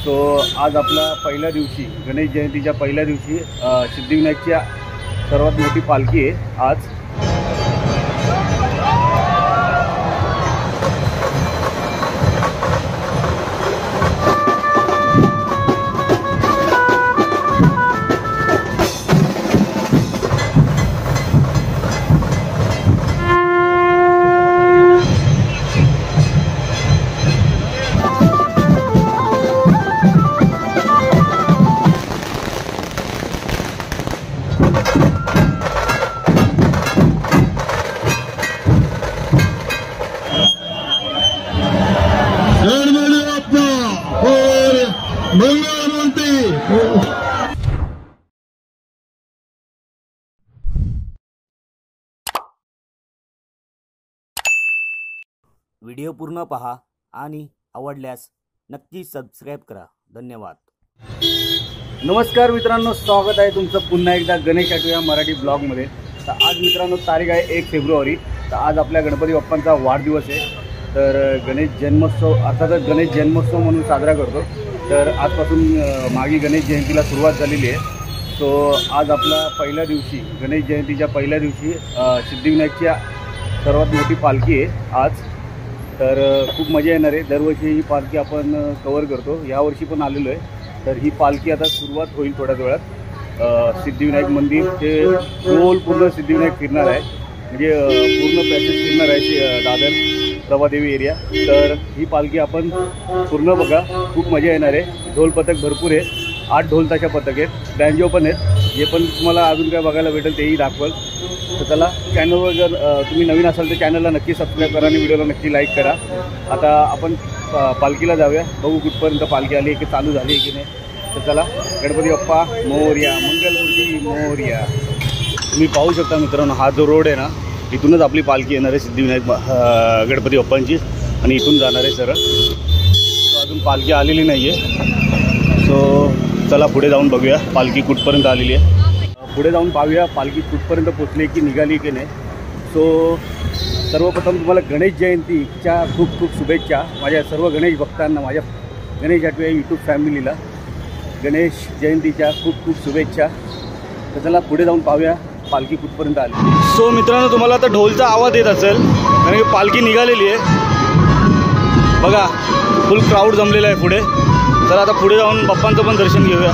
So आज आपला पहिल्या दिवशी गणेश जयंतीच्या पहिल्या दिवशी सिद्धिविनायकच्या सर्वात मोठी पालखी आहे आज। व्हिडिओ पूर्ण पहा आणि आवडल्यास नक्की सबस्क्राइब करा। धन्यवाद। नमस्कार मित्रांनो, स्वागत आहे तुमचं पुन्हा एकदा गणेश आठवे या मराठी ब्लॉगमध्ये। तर आज मित्रांनो तारीख आहे 1 फेब्रुवारी। तर आज आपल्या गणपती बाप्पांचा वाढदिवस आहे। तर गणेश जन्मोत्सव अर्थातच गणेश जन्मोत्सव म्हणून साजरा करतो। तर आजपासून मागे गणेश जयंतीला सुरुवात झालेली आहे। सो आज आपला पहिल्या दिवशी गणेश जयंतीच्या पहिल्या दिवशी सिद्धिविनायकच्या सर्वात मोठी पालखी आहे आज। तर खूप मजा येणार आहे। दरवर्षी ही पालखी आपण कवर करतो, यावर्षी पण आलेलो आहे। तर ही पालखी आता सुरुवात होईल थोड्याच वेळात। सिद्धिविनायक मंदिर ते गोल पूर्ण सिद्धिविनायक फिरणार आहे, म्हणजे पूर्ण पॅसेज फिरणार आहे दादर प्रभादेवी एरिया। तर ही पालखी आपण पूर्ण बघा, खूप मजा येणार आहे। ढोल पथक भरपूर आहे, 8 ढोल ताशा पथक आहेत, बँजो पण आहेत। जे पण तुम्हाला अजून काय बघायला भेटेल तेही दाखवल। तर चला, चॅनलवर जर तुम्ही नवीन असाल तर चॅनलला नक्की सबस्क्राईब करा आणि व्हिडिओला नक्की लाईक करा। आता आपण पालखीला जाऊया, बघू कुठपर्यंत पालखी आली की चालू झाली की नाही। तर चला, गणपती बाप्पा मोरया, मंगलमूर्ती मोरया। तुम्ही पाहू शकता मित्रांनो, हा जो रोड आहे ना, इथूनच आपली पालखी येणार आहे सिद्धिविनायक गणपती बाप्पांची, आणि इथून जाणार आहे सरळ। सो अजून पालखी आलेली नाही आहे। सो चला पुढे जाऊन बघूया पालखी कुठपर्यंत आलेली आहे। पुढे जाऊन पाहूया पालखी कुठपर्यंत पोचली की निघाली की नाही। सो सर्वप्रथम तुम्हाला गणेश जयंतीच्या खूप खूप शुभेच्छा माझ्या सर्व गणेश भक्तांना, माझ्या गणेश आठवे यूट्यूब फॅमिलीला गणेश जयंतीच्या खूप खूप शुभेच्छा। तर चला पुढे जाऊन पाहूया पालखी कुठपर्यंत आली। सो मित्रांनो, तुम्हाला आता ढोलचा आवाज येत असेल, कारण की पालखी निघालेली आहे बघा। फुल क्राऊड जमलेला आहे पुढे। चला आता पुढे जाऊन बाप्पांचं पण दर्शन घेऊया।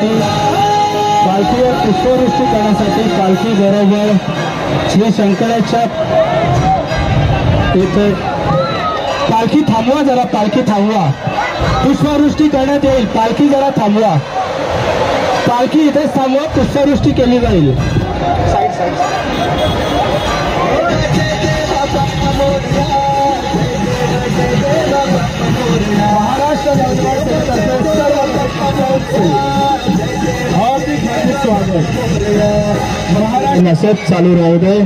करण्यासाठी पालखीवर पुष्पवृष्टी करण्यासाठी पालखी बरोबर श्री शंकराच्या इथे पालखी थांबवा, जरा पालखी थांबवा, पुष्पवृष्टी करण्यात येईल, पालखी जरा थांबवा, पालखी इथेच थांबवा, पुष्पवृष्टी केली जाईल. साईड साईड महाराष्ट्र स्वागत असंच चालू राहू दे,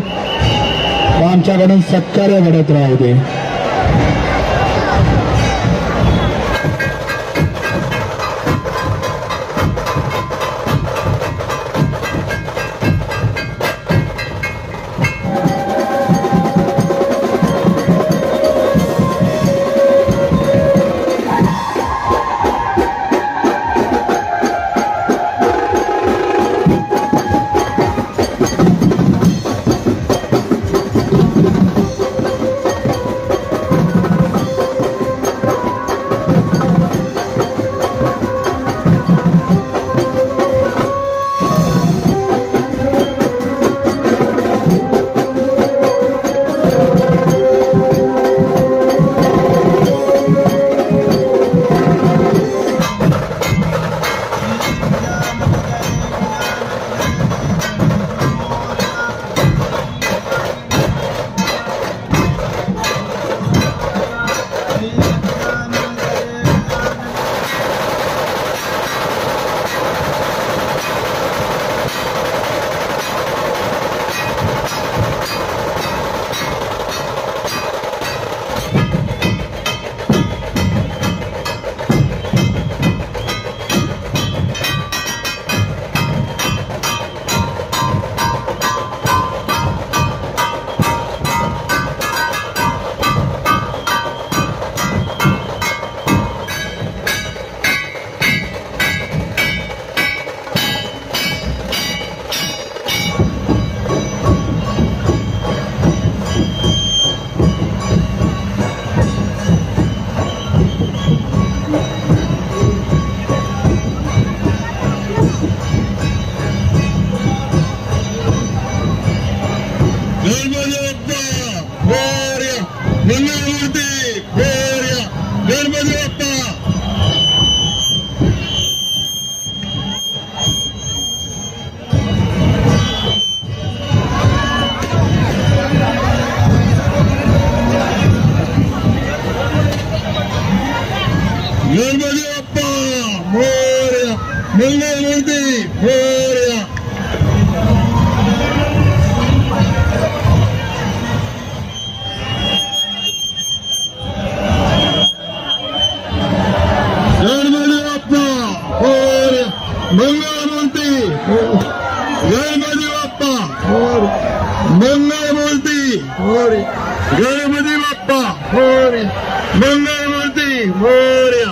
आमच्याकडून सत्कार्य घडत राहू दे. गणपती बाप्पा मोरया, मंगलमूर्ती मोरया.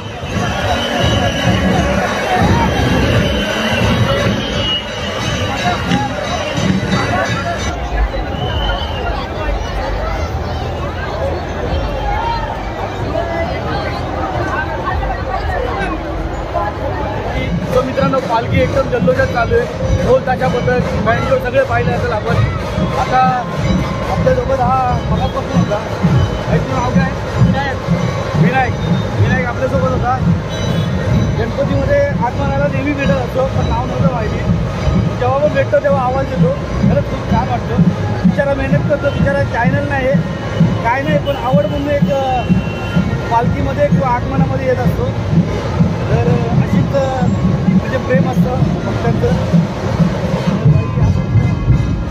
तो मित्रांनो पालखी एकदम जल्लोषात चालू आहे. ढोल ताशाबद्दल बँजो सगळे पाहिलं असेल आपण. आता आपल्यासोबत हा मगापासून होता, नाव काय? विनायक. विनायक आपल्यासोबत होता. गणपतीमध्ये आगमनाला नेहमी भेटत असतो, पण नाव नव्हतं माहिती. जेव्हा पण भेटतो तेव्हा आवाज येतो. खरंच खूप छान वाटतं. बिचारा मेहनत करतो, बिचारा चॅनल नाही आहे काय नाही, पण आवड म्हणून एक पालखीमध्ये किंवा आगमनामध्ये येत असतो. तर अशीच म्हणजे प्रेम असतं भक्तांचं.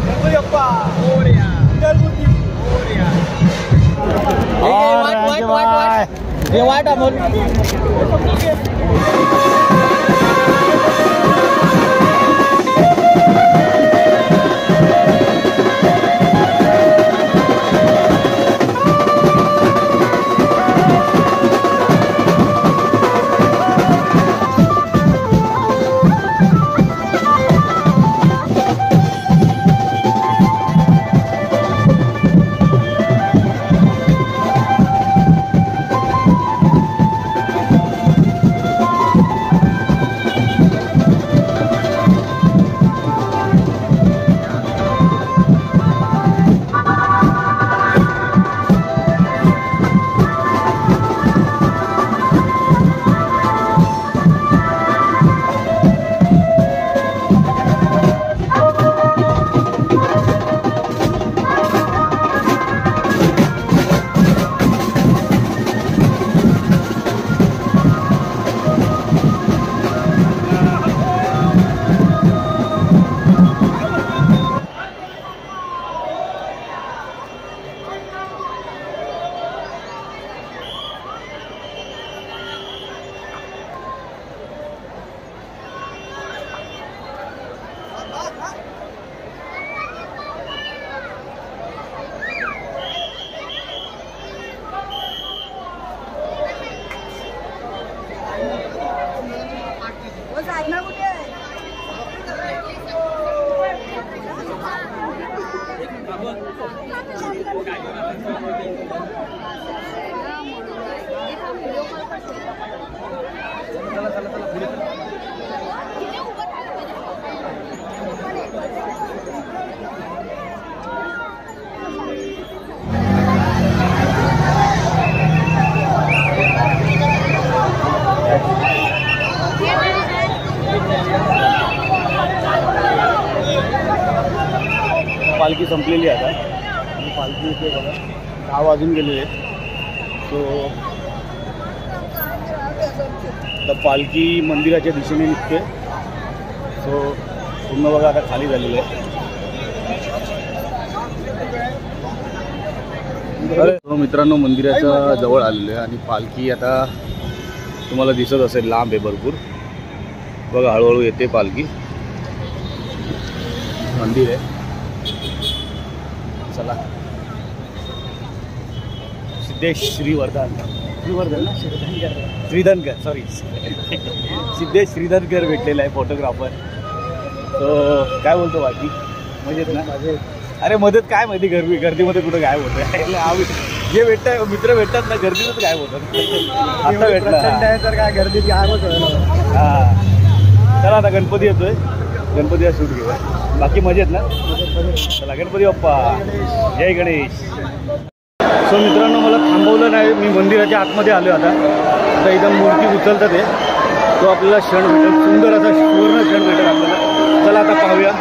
गणपती बाप्पा मोरया, मंगलमूर्ती मोरया. वाट अमोल. पालखी संपलेली आहे आता आणि पालखी इथे बघा 6 वाजून गेलेले आहेत. सो आता पालखी मंदिराच्या दिशेने निघते. सो पूर्ण बघा आता खाली झालेली आहे. तर मित्रांनो मंदिराच्या जवळ आलेलो आहे आणि पालखी आता तुम्हाला दिसत असेल लांब आहे भरपूर. बघा हळूहळू येते पालखी. मंदिर आहे. चला सिद्धेश श्रीवर्धन ना श्रीधनकर सॉरी सिद्धेश श्रीधनकर भेटलेला आहे फोटोग्राफर. तो काय बोलतो बाकी मजेत ना? अरे मदत काय माहिती गर्दीमध्ये कुठं गायब होतं. जे भेटताय मित्र भेटतात ना गर्दीतच गायब होतात. आता भेटला तर काय गर्दीत गायब होतं. हां चला आता गणपती येतोय. गणपतीला शूट घेऊया. बाकी मजेत ना? चला गणपती बाप्पा जय गणेश. सो मित्रांनो मला थांबवलं नाही. मी मंदिराच्या आतमध्ये आलो आता इथं मूर्ती उचलतात आहे. तो आपल्याला क्षण भेटेल. सुंदर असा सुवर्ण क्षण भेटेल आपल्याला. चला आता पाहूया.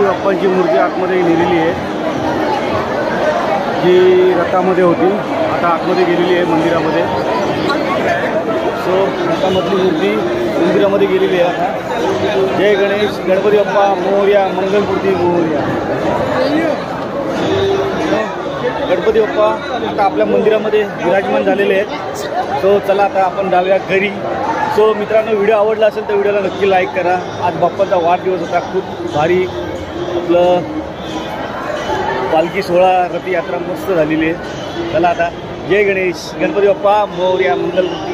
बाप्पांची मूर्ती आतमध्ये नेलेली आहे. जी रथामध्ये होती आता आतमध्ये गेलेली आहे मंदिरामध्ये. सो रथामधली मूर्ती मंदिरामध्ये गेलेली आहे आता. जय गणेश गणपती बाप्पा मोरया मंगलमूर्ती मोरया. गणपती बाप्पा आता आपल्या मंदिरामध्ये विराजमान झालेले आहेत. सो चला आता आपण जाऊया घरी. सो मित्रांनो व्हिडिओ आवडला असेल तर व्हिडिओला नक्की लाईक करा. आज बाप्पाचा वाढदिवस होता. खूप भारी आपलं पालखी सोहळा रथयात्रा मस्त झालेली आहे. चला आता जय गणेश गणपती बाप्पा मोरया मंगलमूर्ती.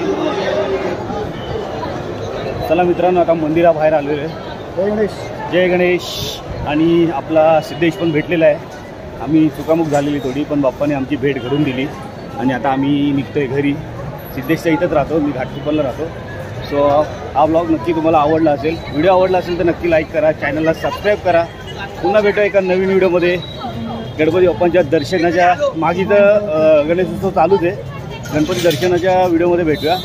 चला मित्रांनो आता मंदिराबाहेर आलेलो आहे. जय गणेश जय गणेश. आणि आपला सिद्धेश पण भेटलेला आहे. आम्ही चुकामुक झालेली थोडी पण बाप्पाने आमची भेट घडून दिली आणि आता आम्ही निघतोय घरी. सिद्धेशच्या इथंच राहतो मी घाटकोपरला राहतो. सो हा ब्लॉग नक्की तुम्हाला आवडला असेल. व्हिडिओ आवडला असेल तर नक्की लाईक करा. चॅनलला सबस्क्राईब करा. पुन्हा भेटूया एका नवीन व्हिडिओमध्ये. गणपती बाप्पांच्या दर्शनाच्या मागे तर गणेशोत्सव चालूच आहे. गणपती दर्शनाच्या व्हिडिओमध्ये भेटूया.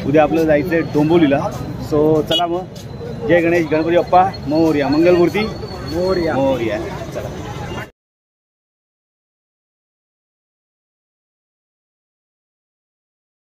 उद्या आपल्याला जायचं आहे डोंबिवलीला. सो चला मग जय गणेश गणपती बाप्पा मोरया मंगलमूर्ती मोरया मोरया. चला.